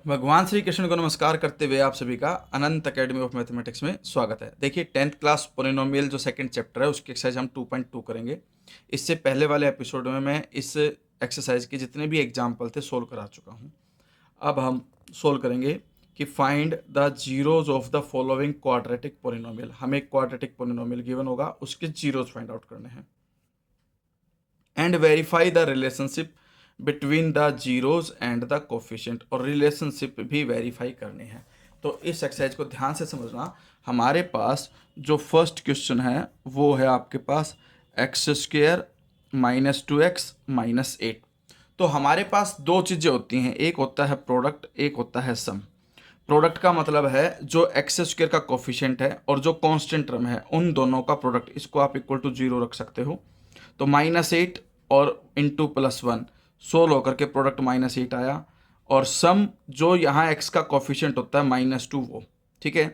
भगवान श्री कृष्ण को नमस्कार करते हुए आप सभी का अनंत एकेडमी ऑफ मैथमेटिक्स में स्वागत है। देखिए 10th क्लास पोलिनोमियल जो सेकंड चैप्टर है उसकी एक्सरसाइज हम 2.2 करेंगे। इससे पहले वाले एपिसोड में मैं इस एक्सरसाइज के जितने भी एग्जाम्पल थे सोल्व करा चुका हूँ। अब हम सोल्व करेंगे कि find the zeros of the following quadratic polynomial. हमें एक क्वाड्रेटिक पोलिनोमियल गिवन होगा, उसके जीरोज फाइंड आउट करने हैं and verify the relationship between the zeros and the coefficient, और रिलेशनशिप भी वेरीफाई करनी है। तो इस एक्सरसाइज को ध्यान से समझना। हमारे पास जो फर्स्ट क्वेश्चन है वो है आपके पास X square minus 2x minus 8। तो हमारे पास दो चीज़ें होती हैं, एक होता है प्रोडक्ट, एक होता है सम। प्रोडक्ट का मतलब है जो एक्स स्क्वेयर का कोफिशिएंट है और जो कांस्टेंट टर्म है उन दोनों का प्रोडक्ट, इसको आप इक्वल टू 0 रख सकते हो। तो -8 और इंटू +1 सोल्व होकर के प्रोडक्ट -8 आया, और सम जो यहाँ एक्स का कोफिशिएंट होता है -2 वो। ठीक है,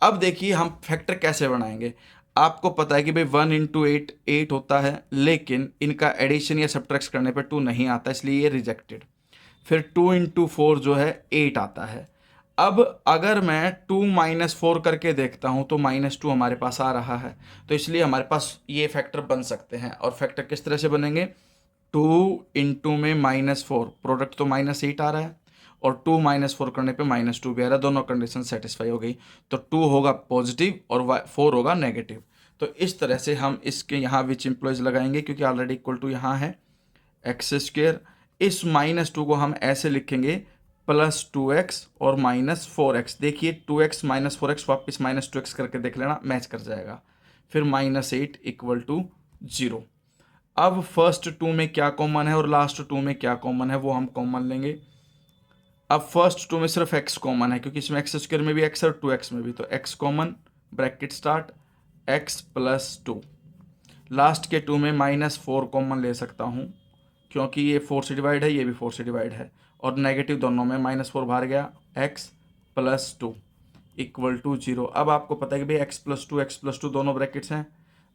अब देखिए हम फैक्टर कैसे बनाएंगे। आपको पता है कि भाई 1 इंटू 8 8 होता है, लेकिन इनका एडिशन या सब्ट्रैक्ट करने पे 2 नहीं आता, इसलिए ये रिजेक्टेड। फिर 2 इंटू 4 जो है 8 आता है। अब अगर मैं 2 माइनस 4 करके देखता हूँ तो -2 हमारे पास आ रहा है, तो इसलिए हमारे पास ये फैक्टर बन सकते हैं। और फैक्टर किस तरह से बनेंगे, 2 इंटू में -4, प्रोडक्ट तो -8 आ रहा है, और 2 माइनस 4 करने पे -2 भी आ रहा है, दोनों कंडीशन सेटिस्फाई हो गई। तो 2 होगा पॉजिटिव और 4 होगा नेगेटिव। तो इस तरह से हम इसके यहाँ विच इम्प्लॉयज लगाएंगे, क्योंकि ऑलरेडी इक्वल टू यहाँ है एक्स स्क्वेयर। इस -2 को हम ऐसे लिखेंगे +2x और -4x। देखिए 2x माइनस 4x वापस -2x करके देख लेना, मैच कर जाएगा। फिर -8 इक्वल टू 0। अब फर्स्ट 2 में क्या कॉमन है और लास्ट 2 में क्या कॉमन है वो हम कॉमन लेंगे। अब फर्स्ट 2 में सिर्फ x कॉमन है, क्योंकि इसमें एक्स स्क्वेयर में भी x और 2x में भी, तो x common, bracket start, x +2। Last के 2 में -4 कॉमन ले सकता हूँ, क्योंकि ये 4 से डिवाइड है, ये भी 4 से डिवाइड है, और नेगेटिव दोनों में -4 बाहर गया, x +2 इक्वल टू 0। अब आपको पता है कि भाई x+2 दोनों ब्रैकेट्स हैं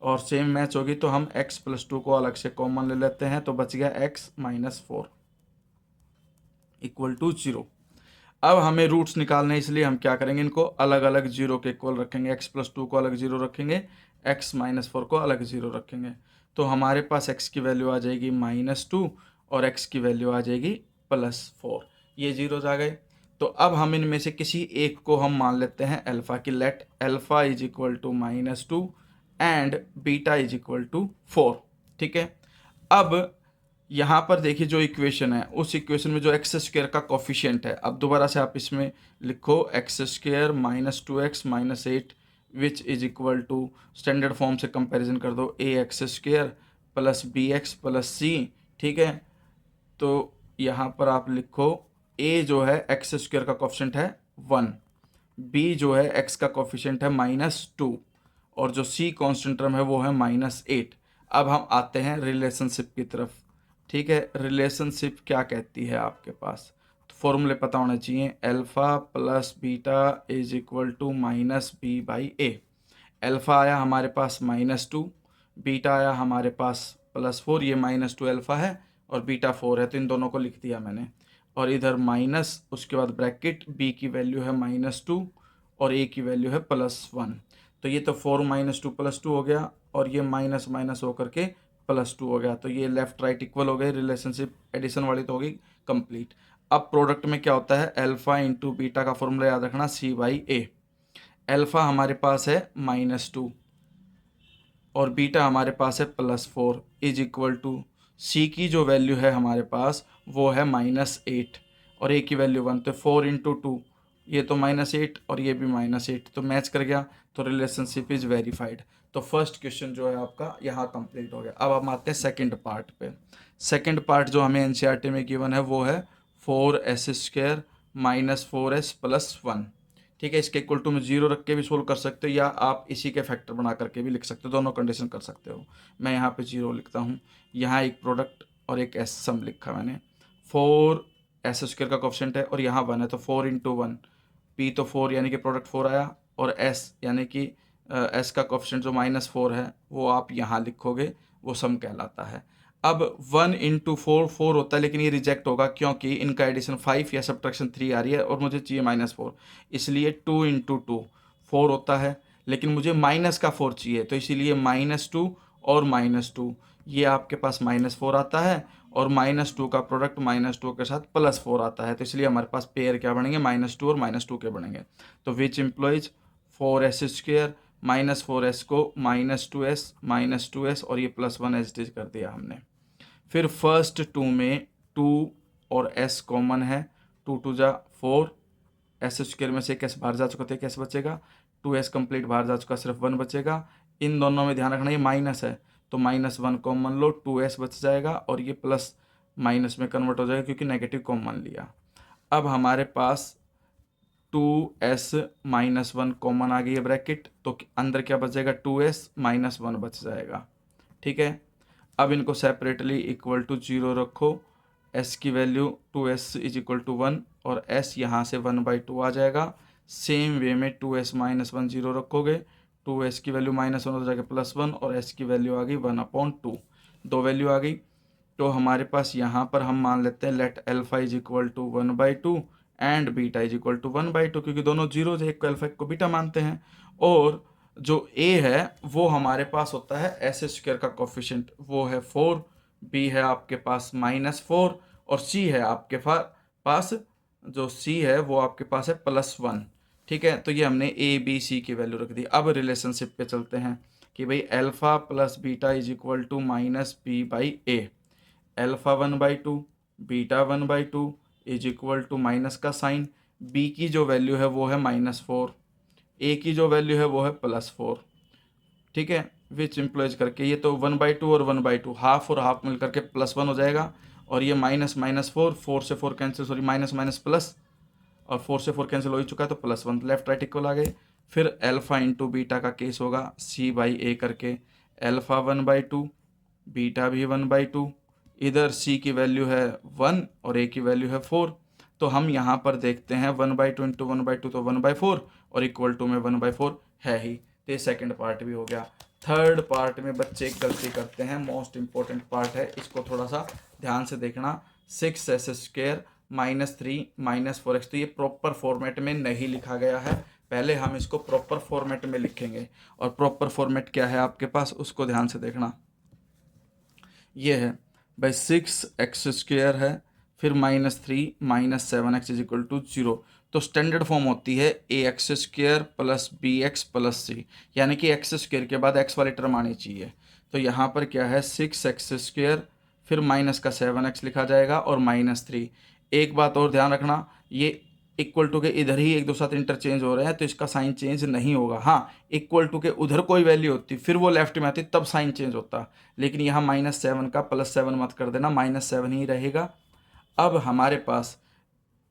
और सेम मैच होगी, तो हम x+2 को अलग से कॉमन ले लेते हैं, तो बच गया x -4 इक्वल टू 0। अब हमें रूट्स निकालने हैं, इसलिए हम क्या करेंगे, इनको अलग अलग 0 के इक्वल रखेंगे। x+2 को अलग 0 रखेंगे, x -4 को अलग 0 रखेंगे। तो हमारे पास x की वैल्यू आ जाएगी -2 और x की वैल्यू आ जाएगी +4। ये जीरोज आ गए। तो अब हम इनमें से किसी एक को हम मान लेते हैं अल्फ़ा की। Let alpha is equal to -2 and beta is equal to 4। ठीक है, अब यहाँ पर देखिए जो इक्वेशन है, उस इक्वेशन में जो एक्स स्क्वेयर का कोफिशिएंट है, अब दोबारा से आप इसमें लिखो x square -2x -8 which is equal to, standard form से कंपैरिजन कर दो, a x square plus b x plus c. ठीक है, तो यहाँ पर आप लिखो ए जो है एक्स स्क्वेयर का कोफिशिएंट है 1, बी जो है एक्स का कोफिशिएंट है -2, और जो सी कांस्टेंट टर्म है वो है -8। अब हम आते हैं रिलेशनशिप की तरफ। ठीक है, रिलेशनशिप क्या कहती है आपके पास, तो फॉर्मूले पता होने चाहिए। Alpha plus beta is equal to -b/a। Alpha आया हमारे पास -2, बीटा आया हमारे पास +4, ये -2 अल्फ़ा है और बीटा 4 है, तो इन दोनों को लिख दिया मैंने। और इधर माइनस, उसके बाद ब्रैकेट, b की वैल्यू है -2 और a की वैल्यू है +1। तो ये तो 4 -2 +2 हो गया, और ये माइनस माइनस होकर के +2 हो गया। तो ये लेफ्ट राइट इक्वल हो गए, रिलेशनशिप एडिशन वाली तो होगी कंप्लीट। अब प्रोडक्ट में क्या होता है, अल्फ़ा इंटू बीटा का फॉर्मूला याद रखना, c/a। अल्फ़ा हमारे पास है -2 और बीटा हमारे पास है +4 इज इक्वल टू, सी की जो वैल्यू है हमारे पास वो है -8 और ए की वैल्यू 1, तो 4 इंटू 2, ये तो -8 और ये भी -8, तो मैच कर गया, तो रिलेशनशिप इज वेरीफाइड। तो फर्स्ट क्वेश्चन जो है आपका यहाँ कंप्लीट हो गया। अब हम आते हैं सेकंड पार्ट पे। सेकंड पार्ट जो हमें एनसीईआरटी में गिवन है वो है 4s² -4s + 1। ठीक है, इसके इक्वल टू में 0 रख के भी सोल्व कर सकते हो, या आप इसी के फैक्टर बना करके भी लिख सकते हो, दोनों कंडीशन कर सकते हो। मैं यहाँ पे 0 लिखता हूँ, यहाँ एक प्रोडक्ट और एक एस सम लिखा मैंने। 4s² का कोफिशिएंट है और यहाँ 1 है, तो 4 इंटू 1, पी तो 4 यानी कि प्रोडक्ट 4 आया, और एस यानी कि एस का कोफिशिएंट जो -4 है वो आप यहाँ लिखोगे, वो सम कहलाता है। अब 1 × 4 4 होता है, लेकिन ये रिजेक्ट होगा क्योंकि इनका एडिशन 5 या सब्ट्रैक्शन 3 आ रही है और मुझे चाहिए -4, इसलिए 2 × 2 4 होता है, लेकिन मुझे माइनस का 4 चाहिए, तो इसीलिए -2 और -2, ये आपके पास -4 आता है और -2 का प्रोडक्ट -2 के साथ +4 आता है, तो इसलिए हमारे पास पेयर क्या बनेंगे, -2 और -2 के बनेंगे। तो विच इम्प्लॉइज 4s² -4s को -2s और ये +1 एज इट इज कर दिया हमने। फिर फर्स्ट 2 में 2 और s कॉमन है, 2 2 जा 4, s² में से एक s बाहर जा चुका, तो एक s बचेगा, 2s कंप्लीट बाहर जा चुका, सिर्फ 1 बचेगा। इन दोनों में ध्यान रखना ये माइनस है, तो -1 कॉमन लो, 2s बच जाएगा और ये प्लस माइनस में कन्वर्ट हो जाएगा क्योंकि नेगेटिव कॉमन लिया। अब हमारे पास 2s -1 कॉमन आ गई है ब्रैकेट, तो अंदर क्या बचेगा, 2s -1 बच जाएगा। ठीक है, अब इनको सेपरेटली इक्वल टू 0 रखो, s की वैल्यू 2s = 1 और s यहाँ से 1/2 आ जाएगा। सेम वे में 2s -1 0 रखोगे, 2s की वैल्यू -1 हो जाएगा +1 और s की वैल्यू आ गई 1/2, दो वैल्यू आ गई। तो हमारे पास यहाँ पर हम मान लेते हैं लेट अल्फा = 1/2 एंड बीटा = 1/2, क्योंकि दोनों जीरो है, एक को अल्फा एक को बीटा मानते हैं। और जो a है वो हमारे पास होता है s² का कोफिशिएंट, वो है 4, b है आपके पास -4 और c है आपके पास जो c है वो आपके पास है +1। ठीक है, तो ये हमने a b c की वैल्यू रख दी। अब रिलेशनशिप पे चलते हैं कि भाई alpha + beta = -b/a, alpha 1/2 beta 1/2 = minus का साइन, b की जो वैल्यू है वो है -4, a की जो वैल्यू है वो है +4। ठीक है, विच इम्प्लॉइज करके ये तो 1/2 और 1/2 हाफ और हाफ मिल करके +1 हो जाएगा, और ये -4 4 से 4 cancel, sorry minus minus plus, और 4 से 4 कैंसिल हो ही चुका है तो +1, लेफ्ट राइट इक्वल आ गए। फिर अल्फा × बीटा का केस होगा c/a करके, अल्फा 1/2 बीटा भी 1/2, इधर c की वैल्यू है 1 और a की वैल्यू है 4, तो हम यहाँ पर देखते हैं 1/2 × 1/2 तो 1/4 और इक्वल टू में 1/4 है ही, तो ये सेकेंड पार्ट भी हो गया। थर्ड पार्ट में बच्चे एक गलती करते हैं, मोस्ट इंपॉर्टेंट पार्ट है, इसको थोड़ा सा ध्यान से देखना। 6s² -3 -4x, तो ये प्रॉपर फॉर्मेट में नहीं लिखा गया है, पहले हम इसको प्रॉपर फॉर्मेट में लिखेंगे, और प्रॉपर फॉर्मेट क्या है आपके पास उसको ध्यान से देखना। ये है भाई 6x² है, फिर -3 -7x = 0, तो स्टैंडर्ड फॉर्म होती है ax² + bx + c, यानी कि x² के बाद x वाली टर्म आनी चाहिए। तो यहाँ पर क्या है 6x², फिर -7x लिखा जाएगा और -3। एक बात और ध्यान रखना, ये इक्वल टू के इधर ही एक दो साथ इंटरचेंज हो रहे हैं तो इसका साइन चेंज नहीं होगा। हाँ, इक्वल टू के उधर कोई वैल्यू होती फिर वो लेफ्ट में आती तब साइन चेंज होता, लेकिन यहाँ -7 का +7 मत कर देना, -7 ही रहेगा। अब हमारे पास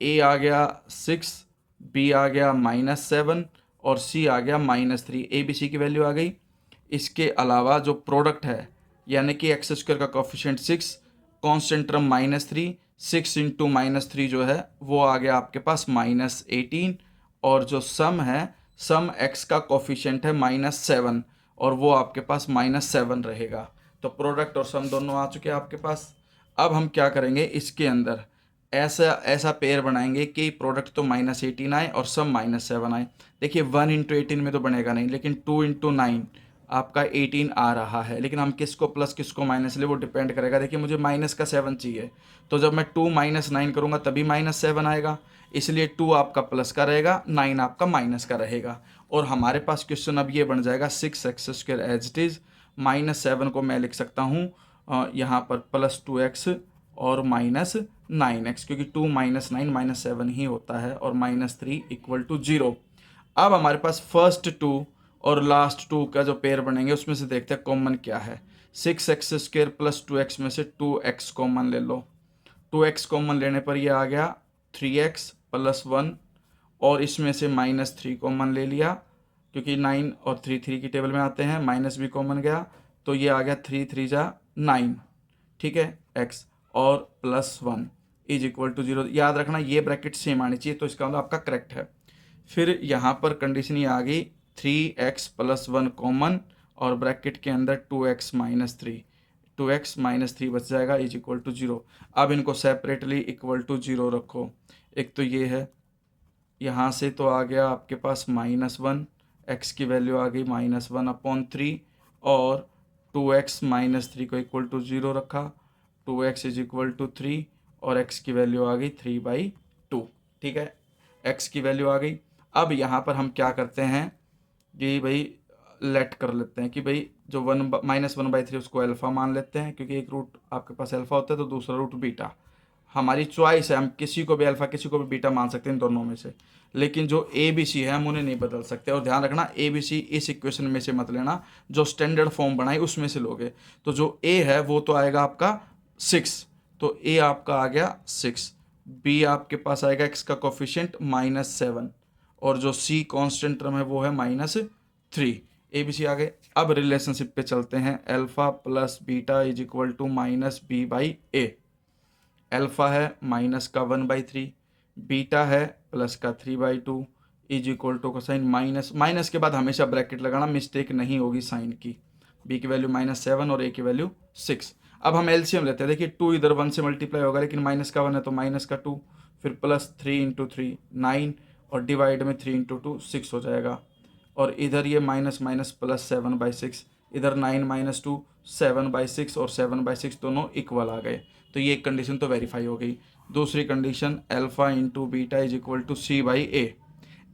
a आ गया 6, b आ गया -7 और c आ गया -3, a b c की वैल्यू आ गई। इसके अलावा जो प्रोडक्ट है यानी कि x² का कोफिशिएंट 6, कांस्टेंट टर्म -3, 6 × -3 जो है वो आ गया आपके पास -18, और जो सम है, सम x का कोफिशिएंट है -7 और वो आपके पास -7 रहेगा। तो प्रोडक्ट और सम दोनों आ चुके हैं आपके पास। अब हम क्या करेंगे, इसके अंदर ऐसा ऐसा पेयर बनाएंगे कि प्रोडक्ट तो -18 आए और सम -7 आए। देखिए 1 × 18 में तो बनेगा नहीं, लेकिन 2 × 9 आपका 18 आ रहा है, लेकिन हम किसको प्लस किसको माइनस ले वो डिपेंड करेगा। देखिए मुझे -7 चाहिए, तो जब मैं 2 - 9 करूँगा तभी -7 आएगा, इसलिए 2 आपका प्लस का रहेगा, 9 आपका माइनस का रहेगा। और हमारे पास क्वेश्चन अब ये बन जाएगा 6x² एज इट इज़, -7 को मैं लिख सकता हूँ यहाँ पर +2x और -9x, क्योंकि 2 - 9 -7 ही होता है, और -3 = 0। अब हमारे पास फर्स्ट 2 और लास्ट 2 का जो पेयर बनेंगे उसमें से देखते हैं कॉमन क्या है। 6x² + 2x में से 2x कॉमन ले लो, 2x कॉमन लेने पर ये आ गया 3x + 1, और इसमें से -3 कॉमन ले लिया क्योंकि 9 और 3 3 की टेबल में आते हैं, माइनस भी कॉमन गया तो ये आ गया 3 3 जा 9, ठीक है, x और +1 = 0। याद रखना ये ब्रैकेट सेम आनी चाहिए, तो इसका मतलब आपका करेक्ट है। फिर यहाँ पर कंडीशन ये आ गई 3x + 1 कॉमन और ब्रैकेट के अंदर 2x - 3, 2x माइनस 3 बच जाएगा इज इक्वल टू 0। अब इनको सेपरेटली इक्वल टू 0 रखो। एक तो ये है, यहाँ से तो आ गया आपके पास -1, x की वैल्यू आ गई -1/3 और 2x माइनस 3 को इक्वल टू 0 रखा, 2x इज इक्वल टू 3 और x की वैल्यू आ गई 3/2। ठीक है, x की वैल्यू आ गई। अब यहाँ पर हम क्या करते हैं कि भाई लेट कर लेते हैं कि भाई जो -1/3 उसको अल्फ़ा मान लेते हैं, क्योंकि एक रूट आपके पास अल्फ़ा होता है तो दूसरा रूट बीटा। हमारी चॉइस है, हम किसी को भी अल्फ़ा किसी को भी बीटा मान सकते हैं इन दोनों में से, लेकिन जो ए बी सी है हम उन्हें नहीं बदल सकते। और ध्यान रखना ए बी सी इस इक्वेशन में से मत लेना, जो स्टैंडर्ड फॉर्म बनाई उसमें से लोगे। तो जो ए है वो तो आएगा आपका 6, तो ए आपका आ गया 6, बी आपके पास आएगा एक्स का कोफिशिएंट -7 और जो सी कांस्टेंट टर्म है वो है -3। ए बी सी आ गए। अब रिलेशनशिप पे चलते हैं, alpha plus beta is equal to -b/a। Alpha है माइनस का 1/3, बीटा है प्लस का 3/2 इज इक्वल टू का साइन माइनस के बाद हमेशा ब्रैकेट लगाना, मिस्टेक नहीं होगी साइन की। बी की वैल्यू -7 और ए की वैल्यू 6। अब हम एलसीएम लेते हैं। देखिए 2 इधर 1 से मल्टीप्लाई होगा, लेकिन माइनस का 1 है तो माइनस का 2, फिर प्लस 3 × 3 9 और डिवाइड में 3 × 2 6 हो जाएगा। और इधर ये माइनस माइनस प्लस 7/6, इधर 9 - 2 7/6 और 7/6 दोनों इक्वल आ गए। तो ये एक कंडीशन तो वेरीफाई हो गई। दूसरी condition alpha into beta is equal to c/a।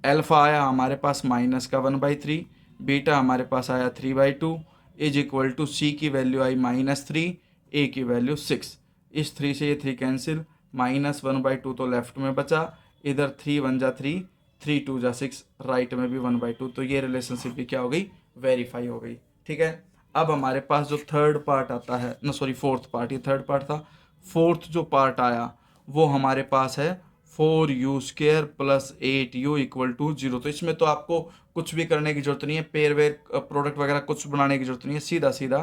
Alpha आया हमारे पास -1/3, बीटा हमारे पास आया 3/2 इज इक्वल टू सी की वैल्यू आई -3, ए की वैल्यू 6। इस 3 से ये 3 कैंसिल, -1/2 तो लेफ्ट में बचा, इधर 3 × 1 = 3, 3 × 2 = 6, राइट में भी 1/2। तो ये रिलेशनशिप भी क्या हो गई, वेरीफाई हो गई। ठीक है, अब हमारे पास जो थर्ड पार्ट आता है ना, सॉरी फोर्थ पार्ट, ये थर्ड पार्ट था। फोर्थ जो पार्ट आया वो हमारे पास है 4u² + 8u = 0। तो इसमें तो आपको कुछ भी करने की जरूरत नहीं है, पेयर वेयर प्रोडक्ट वगैरह कुछ बनाने की जरूरत नहीं है, सीधा सीधा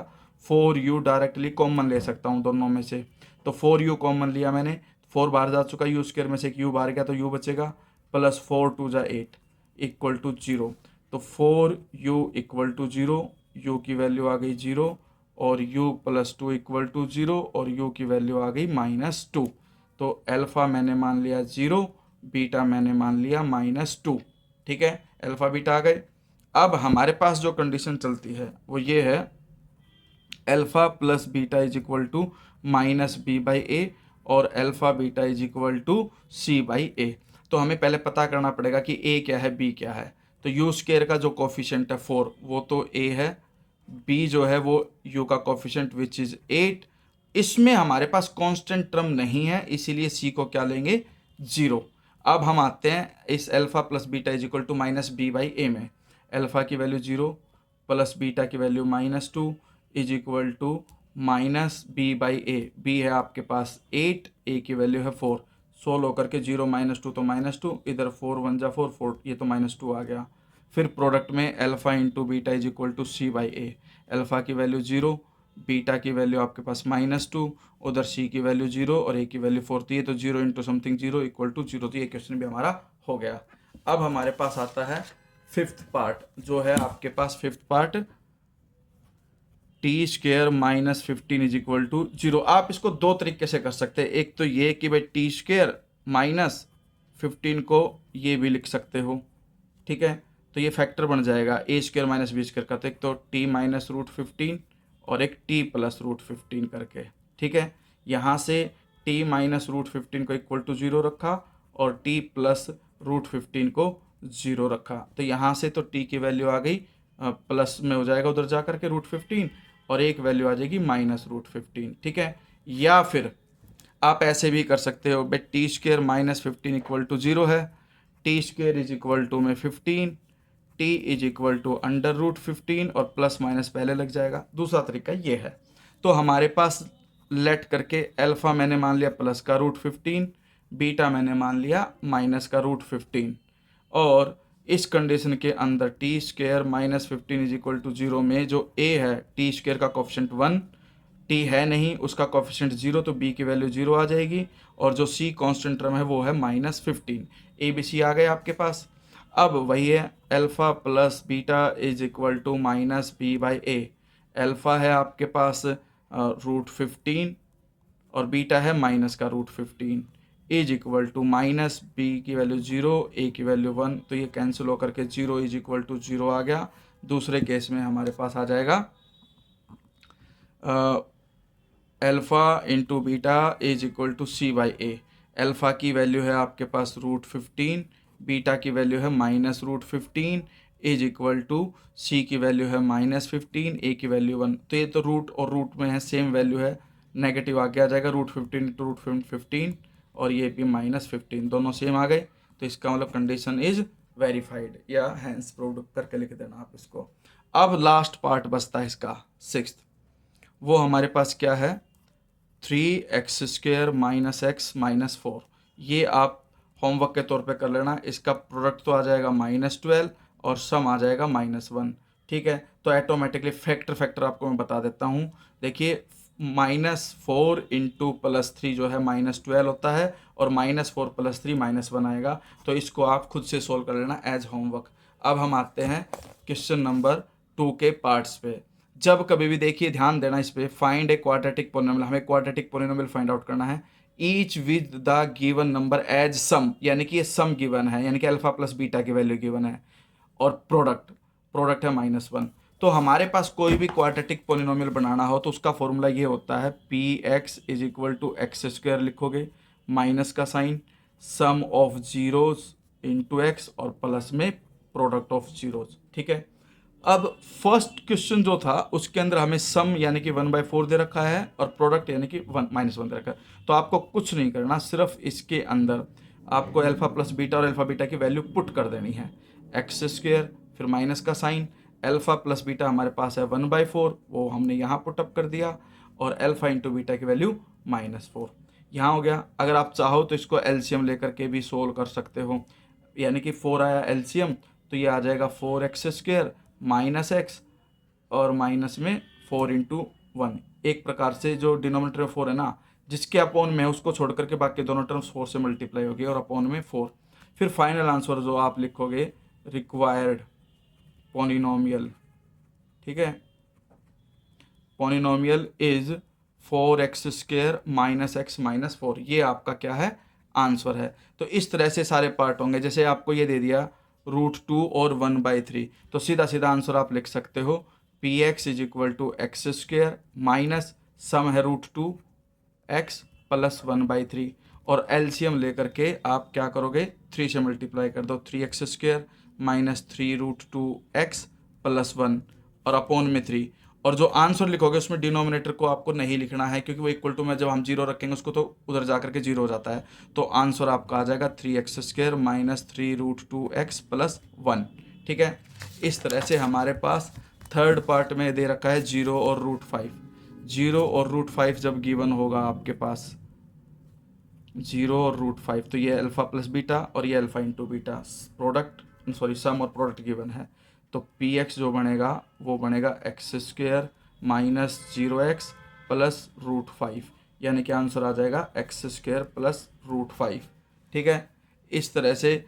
4u डायरेक्टली कॉमन ले सकता हूँ दोनों में से। तो 4u कॉमन लिया मैंने, 4 बाहर जा चुका, u² में से एक u बाहर गया तो u बचेगा, प्लस 4 × 2 = 8 = 0। तो 4u = 0, u की वैल्यू आ गई 0 और u + 2 = 0 और u की वैल्यू आ गई -2। तो अल्फ़ा मैंने मान लिया 0, बीटा मैंने मान लिया -2। ठीक है, अल्फ़ा बीटा आ गए। अब हमारे पास जो कंडीशन चलती है वो ये है, alpha plus beta is equal to -b/a और alpha beta is equal to c/a। तो हमें पहले पता करना पड़ेगा कि a क्या है b क्या है। तो u² का जो कोफिशिएंट है 4 वो तो a है, b जो है वो u का कोफिशिएंट विच इज़ 8। इसमें हमारे पास कांस्टेंट टर्म नहीं है, इसीलिए c को क्या लेंगे, 0। अब हम आते हैं इस alpha plus beta is equal to -b/a में। अल्फ़ा की वैल्यू 0 प्लस बीटा की value -2 is equal to -b/a। b है आपके पास 8, a की वैल्यू है 4, सोल्व होकर के 0 - 2 तो -2, इधर 4 × 1 = 4, 4 ये तो -2 आ गया। फिर प्रोडक्ट में alpha into beta is equal to c/a। Alpha की वैल्यू 0, बीटा की वैल्यू आपके पास -2, उधर c की वैल्यू 0 और a की वैल्यू 4, तो ये तो 0 × समथिंग 0 = 0। तो ये क्वेश्चन भी हमारा हो गया। अब हमारे पास आता है फिफ्थ पार्ट, जो है आपके पास fifth part t² - 15 is equal to 0। आप इसको दो तरीके से कर सकते हैं, एक तो ये कि भाई t² - 15 को ये भी लिख सकते हो। ठीक है, तो ये फैक्टर बन जाएगा a² - b² का। तो एक तो t - √15 और एक t + √15 करके। ठीक है, यहाँ से t - √15 को इक्वल टू 0 रखा और t + √15 को 0 रखा। तो यहाँ से तो t की वैल्यू आ गई प्लस में हो जाएगा उधर जा करके √15 और एक वैल्यू आ जाएगी -√15। ठीक है, या फिर आप ऐसे भी कर सकते हो, भाई t² - 15 इक्वल टू 0 है, t² इज इक्वल टू में 15, t इज इक्वल टू √15 और प्लस माइनस पहले लग जाएगा। दूसरा तरीका ये है। तो हमारे पास लेट करके अल्फ़ा मैंने मान लिया प्लस का √15, बीटा मैंने मान लिया माइनस का √15 और इस कंडीशन के अंदर t² - 15 इज इक्वल टू 0 में जो a है t² का कोफिशिएंट 1, t है नहीं उसका कोफिशिएंट 0, तो b की वैल्यू 0 आ जाएगी और जो c कांस्टेंट टर्म है वो है -15। a b c आ गए आपके पास। अब वही है, alpha plus beta is equal to -b/a। Alpha है आपके पास √15 और बीटा है माइनस का √15 is equal to minus B की वैल्यू 0, ए की वैल्यू 1, तो ये कैंसिल होकर के 0 इज इक्वल टू 0 आ गया। दूसरे केस में हमारे पास आ जाएगा alpha into beta is equal to C/A। Alpha की वैल्यू है आपके पास √15, बीटा की वैल्यू है -√15 इज इक्वल टू C की वैल्यू है -15, ए की वैल्यू 1। तो ये तो रूट और रूट में है, सेम वैल्यू है, नेगेटिव आगे आ जाएगा √15 इंटू √15 और ये भी -15, दोनों सेम आ गए। तो इसका मतलब कंडीशन इज वेरीफाइड या हैंस प्रूव्ड करके लिख देना आप इसको। अब लास्ट पार्ट बचता है इसका 6th, वो हमारे पास क्या है 3x² - x - 4। ये आप होमवर्क के तौर पे कर लेना। इसका प्रोडक्ट तो आ जाएगा -12 और सम आ जाएगा -1। ठीक है, तो ऑटोमेटिकली फैक्टर आपको मैं बता देता हूँ। देखिए -4 इंटू +3 जो है -12 होता है और -4 + 3 -1 आएगा। तो इसको आप खुद से सोल्व कर लेना एज होमवर्क। अब हम आते हैं क्वेश्चन नंबर 2 के पार्ट्स पे। जब कभी भी देखिए ध्यान देना इस पे, फाइंड ए क्वाड्रेटिक पोलिनोमियल, हमें क्वाड्रेटिक पोलिनोमियल फाइंड आउट करना है। Each with the given number as sum, यानी कि ये सम गिवन है, यानी कि अल्फा प्लस बीटा की वैल्यू गिवन है और प्रोडक्ट है -1। तो हमारे पास कोई भी क्वाड्रेटिक पोलिनोमियल बनाना हो तो उसका फॉर्मूला ये होता है Px is equal to x² लिखोगे, माइनस का sign, sum of zeros into X और प्लस में प्रोडक्ट ऑफ जीरोज। ठीक है, अब फर्स्ट क्वेश्चन जो था उसके अंदर हमें सम यानी कि 1/4 दे रखा है और प्रोडक्ट यानी कि -1 दे रखा है। तो आपको कुछ नहीं करना, सिर्फ इसके अंदर आपको अल्फा प्लस बीटा और अल्फा बीटा की वैल्यू पुट कर देनी है। x² फिर माइनस का साइन, अल्फा प्लस बीटा हमारे पास है 1/4, वो हमने यहाँ पुटअप कर दिया, और अल्फा इंटू बीटा की वैल्यू -4 यहाँ हो गया। अगर आप चाहो तो इसको एलसीएम लेकर के भी सोल्व कर सकते हो, यानी कि 4 आया एलसीएम तो ये आ जाएगा 4x² - x और माइनस में 4 इंटू 1। एक प्रकार से जो डिनोमिनेटर में 4 है ना, जिसके अपॉन में उसको छोड़ करके बाकी दोनों टर्म्स 4 से मल्टीप्लाई होगी और अपॉन में 4। फिर फाइनल आंसर जो आप लिखोगे रिक्वायर्ड पोलिनोमियल, ठीक है, पोलिनोमियल इज 4x² - x - 4, ये आपका क्या है आंसर है। तो इस तरह से सारे पार्ट होंगे। जैसे आपको ये दे दिया √2 और 1/3, तो सीधा सीधा आंसर आप लिख सकते हो Px is equal to x² minus sum है √2x प्लस 1/3 और एलसीएम लेकर के आप क्या करोगे 3 से मल्टीप्लाई कर दो, 3x² माइनस 3√2x प्लस 1 और अपॉन में 3। और जो आंसर लिखोगे उसमें डिनोमिनेटर को आपको नहीं लिखना है, क्योंकि वो इक्वल टू में जब हम 0 रखेंगे उसको तो उधर जा करके 0 हो जाता है। तो आंसर आपका आ जाएगा 3x² माइनस 3√2x प्लस 1। ठीक है, इस तरह से हमारे पास थर्ड पार्ट में दे रखा है 0 और √5। 0 और √5 जब गिवन होगा आपके पास 0 और √5, तो ये अल्फा प्लस बीटा और ये अल्फा इंटू बीटा सम और प्रोडक्ट गिवन है। तो Px जो बनेगा वो बनेगा x² माइनस 0x प्लस √5, यानी कि आंसर आ जाएगा x² प्लस √5। ठीक है, इस तरह से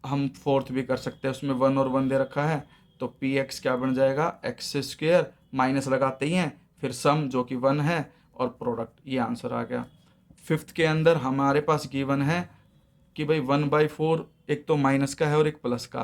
हम फोर्थ भी कर सकते हैं, उसमें 1 और 1 दे रखा है, तो Px क्या बन जाएगा x² माइनस लगाते ही हैं, फिर सम जो कि 1 है और प्रोडक्ट, ये आंसर आ गया। फिफ्थ के अंदर हमारे पास गिवन है कि भाई 1/4 एक तो माइनस का है और एक प्लस का,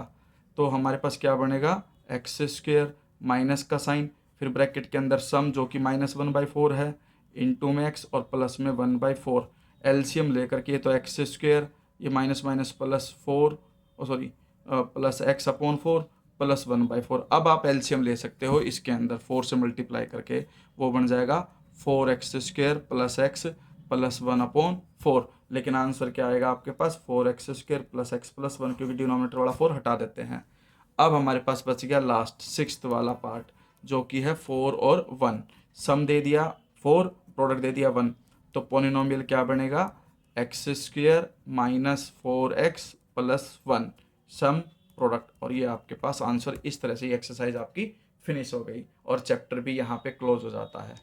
तो हमारे पास क्या बनेगा x² माइनस का साइन, फिर ब्रैकेट के अंदर सम जो कि -1/4 है इंटू में x और प्लस में 1/4। एलसीएम लेकर के तो x² ये minus minus plus 4 sorry plus x upon 4 plus 1/4। अब आप एलसीएम ले सकते हो इसके अंदर 4 से मल्टीप्लाई करके, वो बन जाएगा 4x² प्लस x प्लस 1/4। लेकिन आंसर क्या आएगा आपके पास 4x² प्लस x प्लस 1, क्योंकि डिनोमिनेटर वाला 4 हटा देते हैं। अब हमारे पास बच गया लास्ट 6th वाला पार्ट जो कि है 4 और 1। सम दे दिया 4, प्रोडक्ट दे दिया 1, तो पोलिनोमियल क्या बनेगा x² minus 4x plus 1 some product, और ये आपके पास आंसर। इस तरह से ये एक्सरसाइज आपकी फिनिश हो गई और चैप्टर भी यहाँ पे क्लोज हो जाता है।